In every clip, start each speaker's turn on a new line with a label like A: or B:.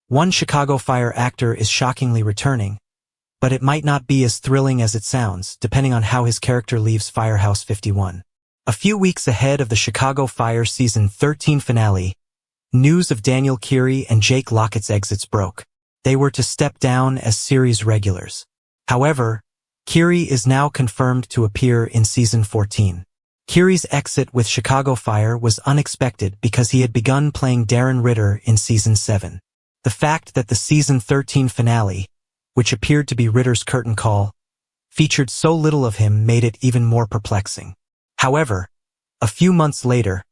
A: One Chicago Fire actor is shockingly returning, but it might not be as thrilling as it sounds, depending on how his character leaves Firehouse 51. A few weeks ahead of the Chicago Fire Season 13 finale, news of Daniel Kinney and Jake Lockett's exits broke. They were to step down as series regulars. However, Kinney is now confirmed to appear in Season 14. Kinney's exit with Chicago Fire was unexpected because he had begun playing Darren Ritter in Season 7. The fact that the Season 13 finale, which appeared to be Ritter's curtain call, featured so little of him made it even more perplexing. However, a few months later,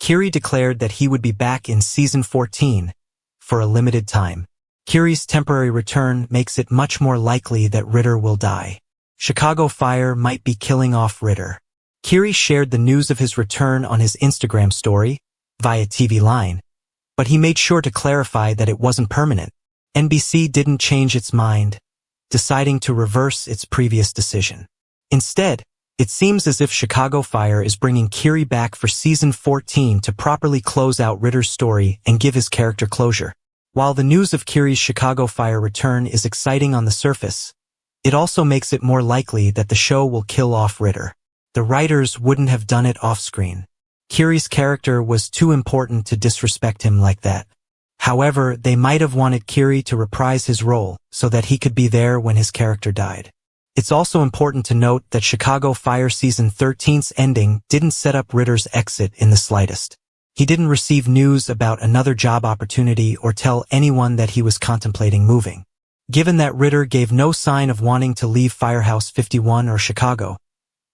A: Kinney declared that he would be back in Season 14 for a limited time. Kinney's temporary return makes it much more likely that Ritter will die. Chicago Fire might be killing off Ritter. Kinney shared the news of his return on his Instagram story, via TV Line, but he made sure to clarify that it wasn't permanent. NBC didn't change its mind, deciding to reverse its previous decision. Instead, it seems as if Chicago Fire is bringing Kinney back for Season 14 to properly close out Ritter's story and give his character closure. While the news of Kinney's Chicago Fire return is exciting on the surface, it also makes it more likely that the show will kill off Ritter. The writers wouldn't have done it off-screen. Kinney's character was too important to disrespect him like that. However, they might have wanted Kinney to reprise his role so that he could be there when his character died. It's also important to note that Chicago Fire Season 13's ending didn't set up Ritter's exit in the slightest. He didn't receive news about another job opportunity or tell anyone that he was contemplating moving. Given that Ritter gave no sign of wanting to leave Firehouse 51 or Chicago,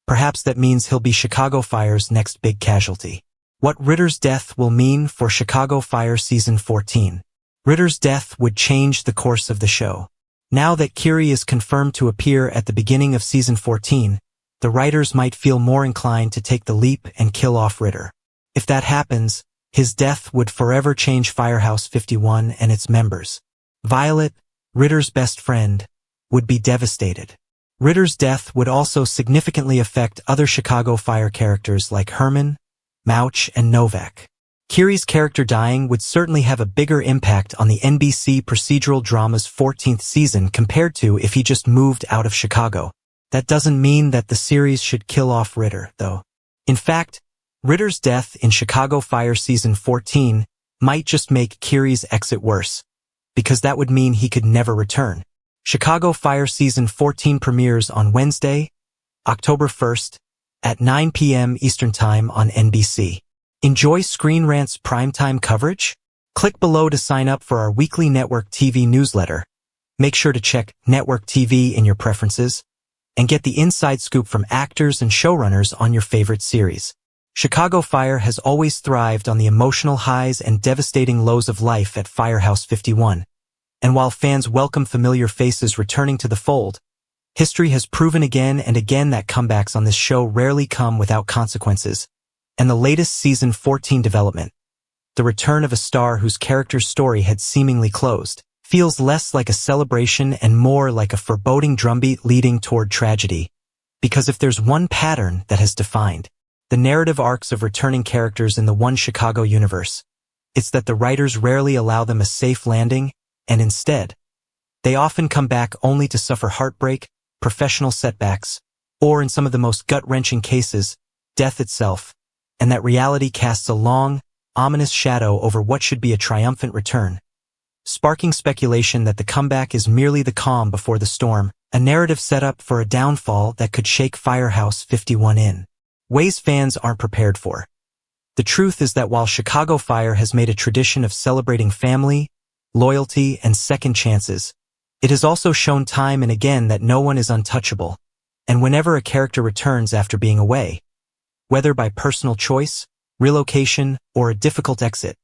A: perhaps that means he'll be Chicago Fire's next big casualty. What Ritter's death will mean for Chicago Fire Season 14. Ritter's death would change the course of the show. Now that Kinney is confirmed to appear at the beginning of Season 14, the writers might feel more inclined to take the leap and kill off Ritter. If that happens, his death would forever change Firehouse 51 and its members. Violet, Ritter's best friend, would be devastated. Ritter's death would also significantly affect other Chicago Fire characters like Herman, Mouch, and Novak. Kinney's character dying would certainly have a bigger impact on the NBC procedural drama's 14th season compared to if he just moved out of Chicago. That doesn't mean that the series should kill off Ritter, though. In fact, Ritter's death in Chicago Fire Season 14 might just make Kinney's exit worse, because that would mean he could never return. Chicago Fire Season 14 premieres on Wednesday, October 1st, at 9 p.m. Eastern Time on NBC. Enjoy Screen Rant's primetime coverage? Click below to sign up for our weekly Network TV newsletter. Make sure to check Network TV in your preferences, and get the inside scoop from actors and showrunners on your favorite series. Chicago Fire has always thrived on the emotional highs and devastating lows of life at Firehouse 51. And while fans welcome familiar faces returning to the fold, history has proven again and again that comebacks on this show rarely come without consequences. And the latest Season 14 development, the return of a star whose character's story had seemingly closed, feels less like a celebration and more like a foreboding drumbeat leading toward tragedy. Because if there's one pattern that has defined the narrative arcs of returning characters in the One Chicago universe, it's that the writers rarely allow them a safe landing, and instead, they often come back only to suffer heartbreak, professional setbacks, or in some of the most gut-wrenching cases, death itself, and that reality casts a long, ominous shadow over what should be a triumphant return, sparking speculation that the comeback is merely the calm before the storm, a narrative set up for a downfall that could shake Firehouse 51 in ways fans aren't prepared for. The truth is that while Chicago Fire has made a tradition of celebrating family, loyalty, and second chances, it has also shown time and again that no one is untouchable, and whenever a character returns after being away, whether by personal choice, relocation, or a difficult exit,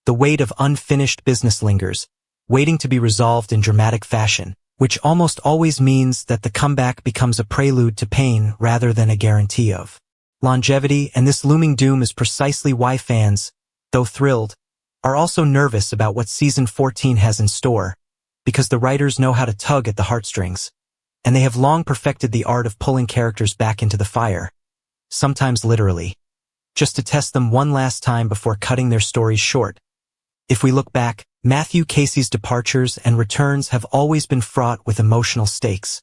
A: the weight of unfinished business lingers, waiting to be resolved in dramatic fashion, which almost always means that the comeback becomes a prelude to pain rather than a guarantee of longevity. And this looming doom is precisely why fans, though thrilled, are also nervous about what Season 14 has in store, because the writers know how to tug at the heartstrings, and they have long perfected the art of pulling characters back into the fire, sometimes literally, just to test them one last time before cutting their stories short. If we look back, Matthew Casey's departures and returns have always been fraught with emotional stakes.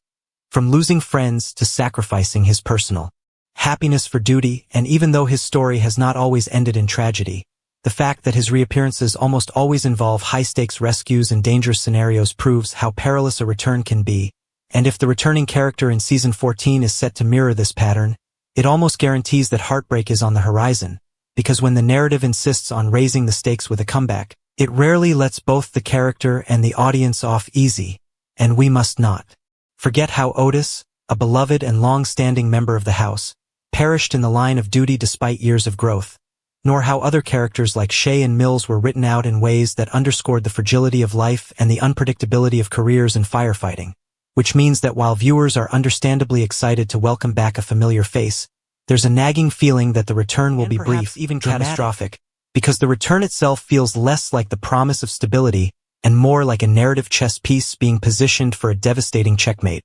A: From losing friends to sacrificing his personal happiness for duty, and even though his story has not always ended in tragedy, the fact that his reappearances almost always involve high-stakes rescues and dangerous scenarios proves how perilous a return can be, and if the returning character in Season 14 is set to mirror this pattern, it almost guarantees that heartbreak is on the horizon, because when the narrative insists on raising the stakes with a comeback, it rarely lets both the character and the audience off easy, and we must not forget how Otis, a beloved and long-standing member of the house, perished in the line of duty despite years of growth, nor how other characters like Shay and Mills were written out in ways that underscored the fragility of life and the unpredictability of careers in firefighting, which means that while viewers are understandably excited to welcome back a familiar face, there's a nagging feeling that the return will be brief, even catastrophic, because the return itself feels less like the promise of stability and more like a narrative chess piece being positioned for a devastating checkmate.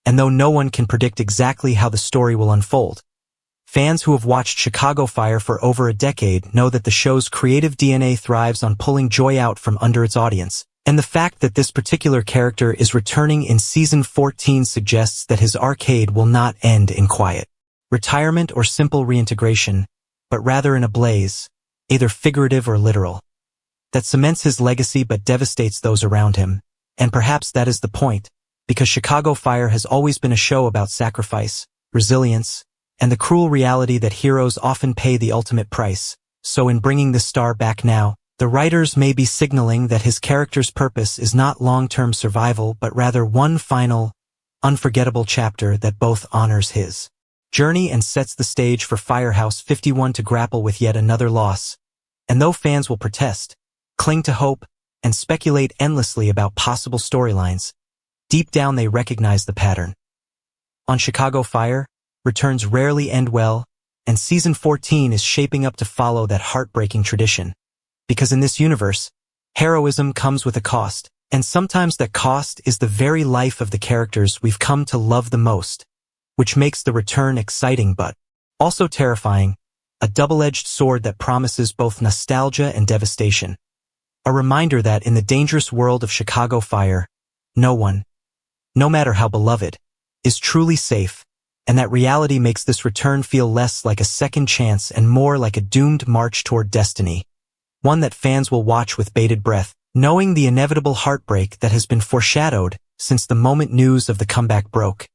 A: And though no one can predict exactly how the story will unfold, fans who have watched Chicago Fire for over a decade know that the show's creative DNA thrives on pulling joy out from under its audience, and the fact that this particular character is returning in Season 14 suggests that his arcade will not end in quiet retirement or simple reintegration, but rather in a blaze, either figurative or literal, that cements his legacy but devastates those around him. And perhaps that is the point, because Chicago Fire has always been a show about sacrifice, resilience, and the cruel reality that heroes often pay the ultimate price. So in bringing this star back now, the writers may be signaling that his character's purpose is not long-term survival but rather one final, unforgettable chapter that both honors his journey and sets the stage for Firehouse 51 to grapple with yet another loss. And though fans will protest, cling to hope, and speculate endlessly about possible storylines, deep down they recognize the pattern. On Chicago Fire, returns rarely end well, and Season 14 is shaping up to follow that heartbreaking tradition. Because in this universe, heroism comes with a cost, and sometimes that cost is the very life of the characters we've come to love the most, which makes the return exciting but also terrifying, a double-edged sword that promises both nostalgia and devastation. A reminder that in the dangerous world of Chicago Fire, no one, no matter how beloved, is truly safe, and that reality makes this return feel less like a second chance and more like a doomed march toward destiny, one that fans will watch with bated breath, knowing the inevitable heartbreak that has been foreshadowed since the moment news of the comeback broke.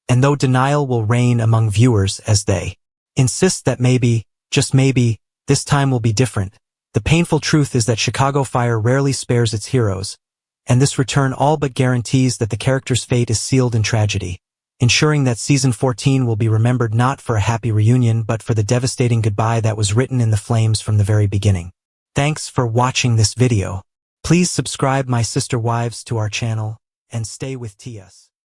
A: And though denial will reign among viewers as they insist that maybe, just maybe, this time will be different, the painful truth is that Chicago Fire rarely spares its heroes, and this return all but guarantees that the character's fate is sealed in tragedy, ensuring that Season 14 will be remembered not for a happy reunion but for the devastating goodbye that was written in the flames from the very beginning. Thanks for watching this video. Please subscribe my sister wives to our channel and stay with TS.